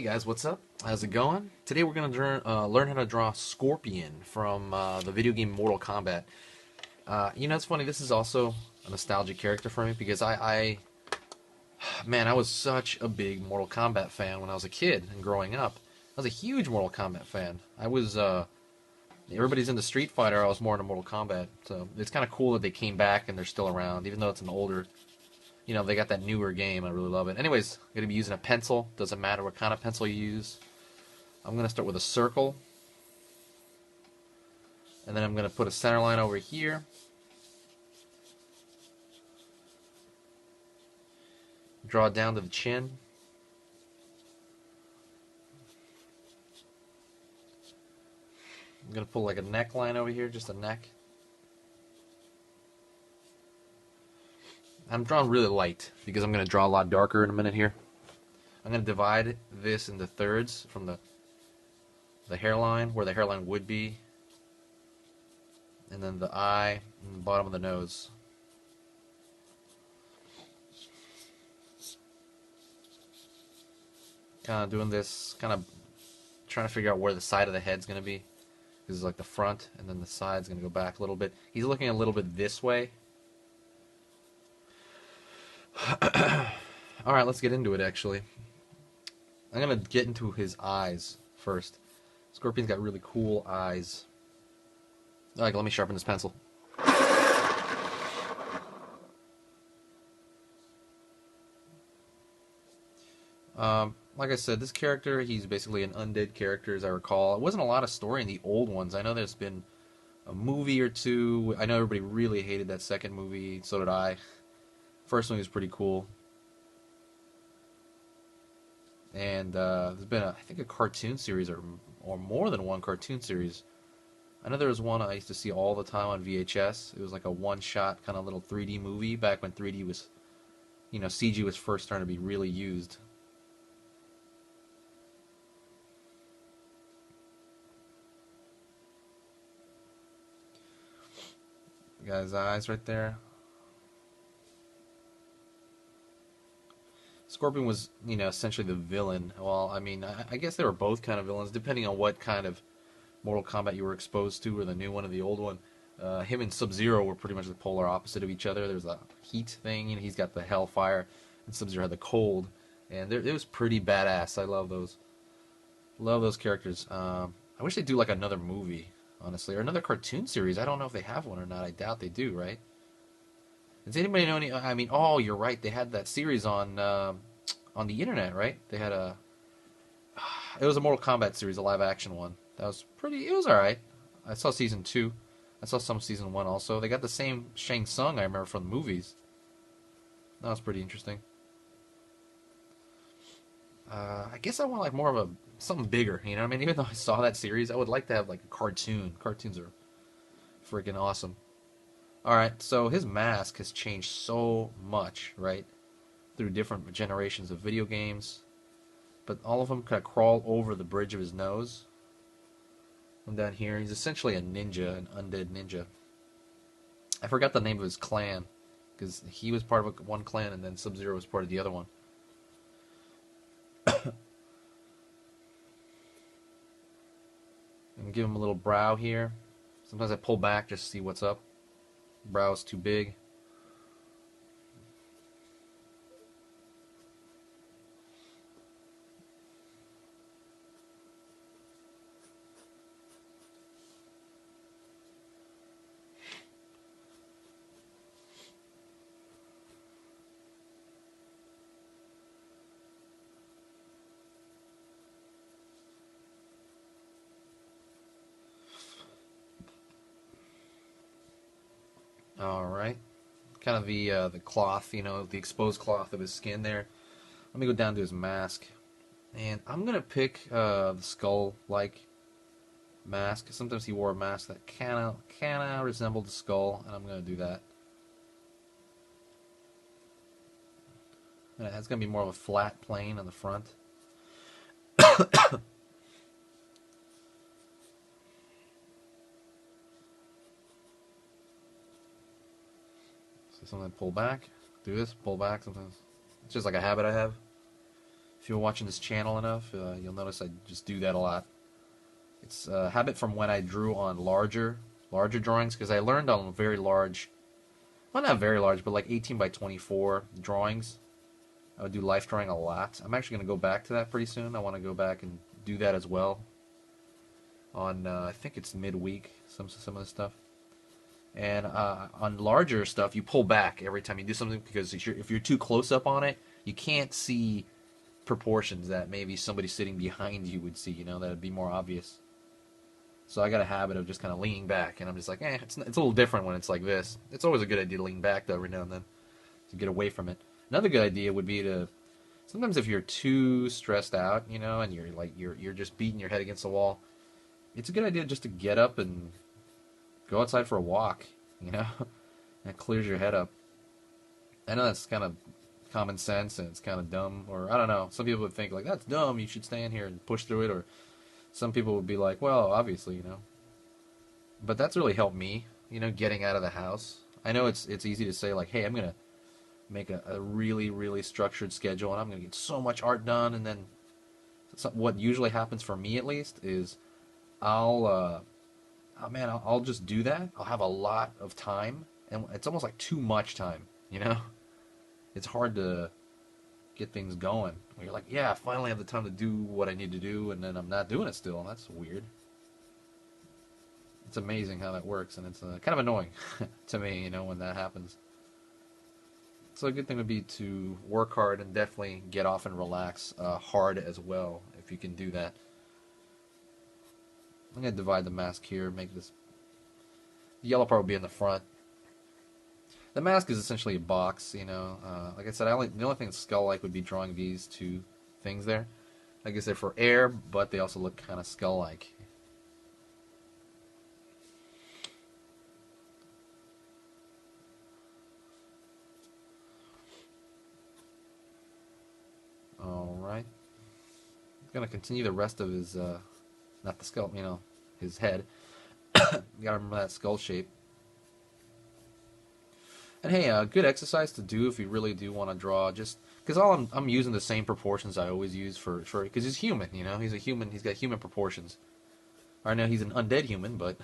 Hey guys, what's up? How's it going? Today we're going to learn how to draw Scorpion from the video game Mortal Kombat. It's funny, this is also a nostalgic character for me because man, I was such a big Mortal Kombat fan when I was a kid and growing up. I was a huge Mortal Kombat fan. Everybody's into Street Fighter, I was more into Mortal Kombat. So it's kind of cool that they came back and they're still around, even though it's an older, they got that newer game. I really love it. Anyways, I'm going to be using a pencil. Doesn't matter what kind of pencil you use. I'm going to start with a circle. And then I'm going to put a center line over here. Draw it down to the chin. I'm going to pull like a neckline over here, just a neck. I'm drawing really light because I'm going to draw a lot darker in a minute here. I'm going to divide this into thirds from the hairline, where the hairline would be, and then the eye and the bottom of the nose. Kind of doing this, kind of trying to figure out where the side of the head's going to be. This is like the front, and then the side's going to go back a little bit. He's looking a little bit this way. Alright, let's get into it actually. I'm going to get into his eyes first. Scorpion's got really cool eyes. Alright, let me sharpen this pencil. Like I said, this character, he's basically an undead character as I recall. It wasn't a lot of story in the old ones. I know there's been a movie or two. I know everybody really hated that second movie. So did I. First one was pretty cool. And there's been, I think, a cartoon series or more than one cartoon series. I know there was one I used to see all the time on VHS. It was like a one-shot kind of little 3D movie back when 3D was, CG was first starting to be really used. The guy's eyes right there. Scorpion was, essentially the villain. Well, I mean, I guess they were both kind of villains, depending on what kind of Mortal Kombat you were exposed to, or the new one or the old one. Him and Sub-Zero were pretty much the polar opposite of each other. There's a heat thing, he's got the hellfire, and Sub-Zero had the cold. And it was pretty badass. I love those. Love those characters. I wish they'd do like another movie, honestly, or another cartoon series. I don't know if they have one or not. I doubt they do, right? Does anybody know any? I mean, oh, you're right. They had that series on the internet, right? They had it was a Mortal Kombat series, a live action one. That was pretty. It was all right. I saw season 2. I saw some season 1 also. They got the same Shang Tsung I remember from the movies. That was pretty interesting. I guess I want like more of something bigger. You know what I mean? Even though I saw that series, I would like to have like a cartoon. Cartoons are freaking awesome. Alright, so his mask has changed so much, right? Through different generations of video games. But all of them kind of crawl over the bridge of his nose. And down here, he's essentially a ninja, an undead ninja. I forgot the name of his clan, because he was part of one clan and then Sub-Zero was part of the other one. And give him a little brow here. Sometimes I pull back just to see what's up. Brow's too big. All right. Kind of the cloth, the exposed cloth of his skin there. Let me go down to his mask, and I'm gonna pick the skull-like mask. Sometimes he wore a mask that kinda resembled the skull, and I'm gonna do that. And it's gonna be more of a flat plane on the front. So sometimes I pull back, do this, pull back. Sometimes it's just like a habit I have. If you're watching this channel enough, you'll notice I just do that a lot. It's a habit from when I drew on larger drawings, because I learned on very large, well, not very large, but like 18 by 24 drawings. I would do life drawing a lot. I'm actually going to go back to that pretty soon. I want to go back and do that as well on, I think it's midweek, some of the stuff. And on larger stuff, you pull back every time you do something, because if you're too close up on it, you can't see proportions that maybe somebody sitting behind you would see, that would be more obvious. So I got a habit of just kind of leaning back, and I'm just like, it's a little different when it's like this. It's always a good idea to lean back, though, every now and then, to get away from it. Another good idea would be to, sometimes if you're too stressed out, and you're just beating your head against the wall, it's a good idea just to get up and go outside for a walk, That clears your head up. I know that's kind of common sense, and it's kind of dumb, or I don't know. Some people would think, like, that's dumb, you should stay in here and push through it, or some people would be like, well, obviously, But that's really helped me, getting out of the house. I know it's easy to say, like, hey, I'm going to make a really, really structured schedule, and I'm going to get so much art done, and then what usually happens for me, at least, is I'll just do that. I'll have a lot of time, and it's almost like too much time, It's hard to get things going. Where you're like, yeah, I finally have the time to do what I need to do, and then I'm not doing it still. That's weird. It's amazing how that works, and it's kind of annoying to me, when that happens. So a good thing would be to work hard and definitely get off and relax hard as well, if you can do that. I'm going to divide the mask here, make this... The yellow part will be in the front. The mask is essentially a box, like I said, the only thing that's skull-like would be drawing these two things there. Like I said, for air, but they also look kind of skull-like. Alright. I'm going to continue the rest of his, not the skull, his head. You gotta remember that skull shape. And hey, a good exercise to do if you really do want to draw, just because I'm using the same proportions I always use for because he's human, he's a human, he's got human proportions. I know he's an undead human, but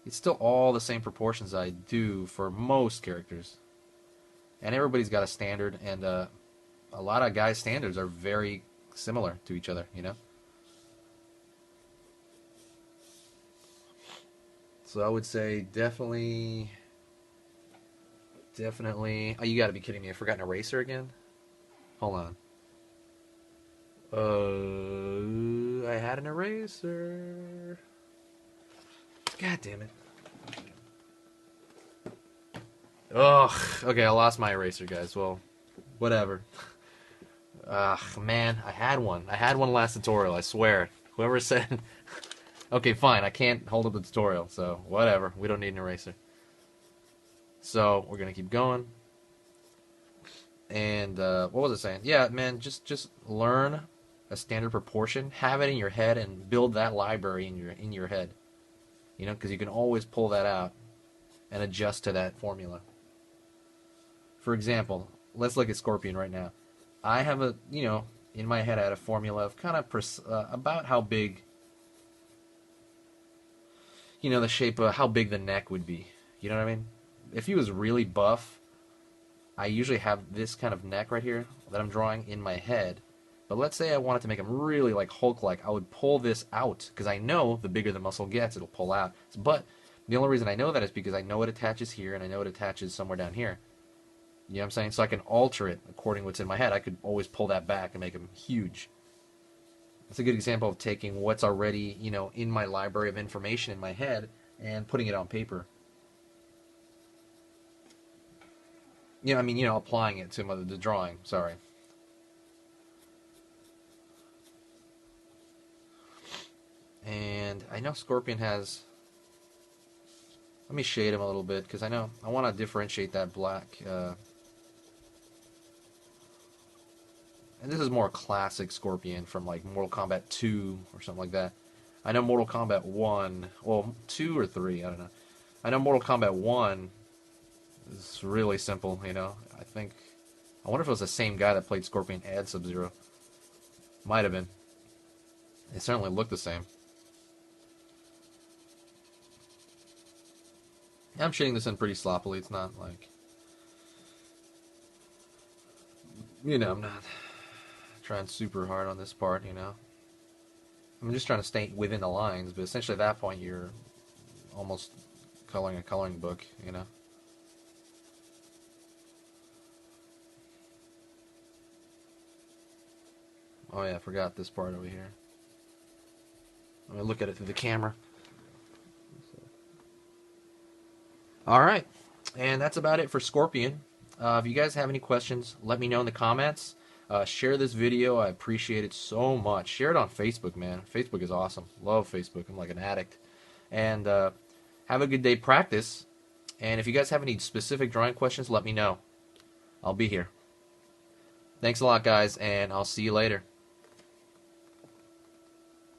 it's still all the same proportions I do for most characters. And everybody's got a standard, and a lot of guys' standards are very similar to each other, So I would say definitely. Oh, you gotta be kidding me. I forgot an eraser again? Hold on. I had an eraser. God damn it. Ugh. Okay, I lost my eraser, guys. Well, whatever. Ugh, man. I had one. I had one last tutorial, I swear. Whoever said... Okay, fine. I can't hold up the tutorial, so whatever. We don't need an eraser. So we're gonna keep going, and what was it saying? Yeah, man, just learn a standard proportion, have it in your head, and build that library in your head. Because you can always pull that out and adjust to that formula. For example, let's look at Scorpion right now. I have in my head I had a formula of kind of about how big, the shape of how big the neck would be. You know what I mean? If he was really buff, I usually have this kind of neck right here that I'm drawing in my head. But let's say I wanted to make him really like Hulk-like, I would pull this out, because I know the bigger the muscle gets, it'll pull out. But the only reason I know that is because I know it attaches here, and I know it attaches somewhere down here. You know what I'm saying? So I can alter it according to what's in my head. I could always pull that back and make him huge. That's a good example of taking what's already, in my library of information in my head and putting it on paper. Applying it to the drawing, sorry. And I know Scorpion has... Let me shade him a little bit, because I want to differentiate that black. And this is more classic Scorpion from like Mortal Kombat 2 or something like that. I know Mortal Kombat 1, well, 2 or 3, I don't know. I know Mortal Kombat 1... It's really simple, I think... I wonder if it was the same guy that played Scorpion and Sub-Zero. Might have been. They certainly look the same. I'm shading this in pretty sloppily. It's not like, I'm not trying super hard on this part, I'm just trying to stay within the lines, but essentially at that point you're almost coloring a coloring book. Oh yeah, I forgot this part over here. I'm going to look at it through the camera. Alright, and that's about it for Scorpion. If you guys have any questions, let me know in the comments. Share this video. I appreciate it so much. Share it on Facebook, man. Facebook is awesome. Love Facebook. I'm like an addict. And have a good day practice. And if you guys have any specific drawing questions, let me know. I'll be here. Thanks a lot, guys, and I'll see you later.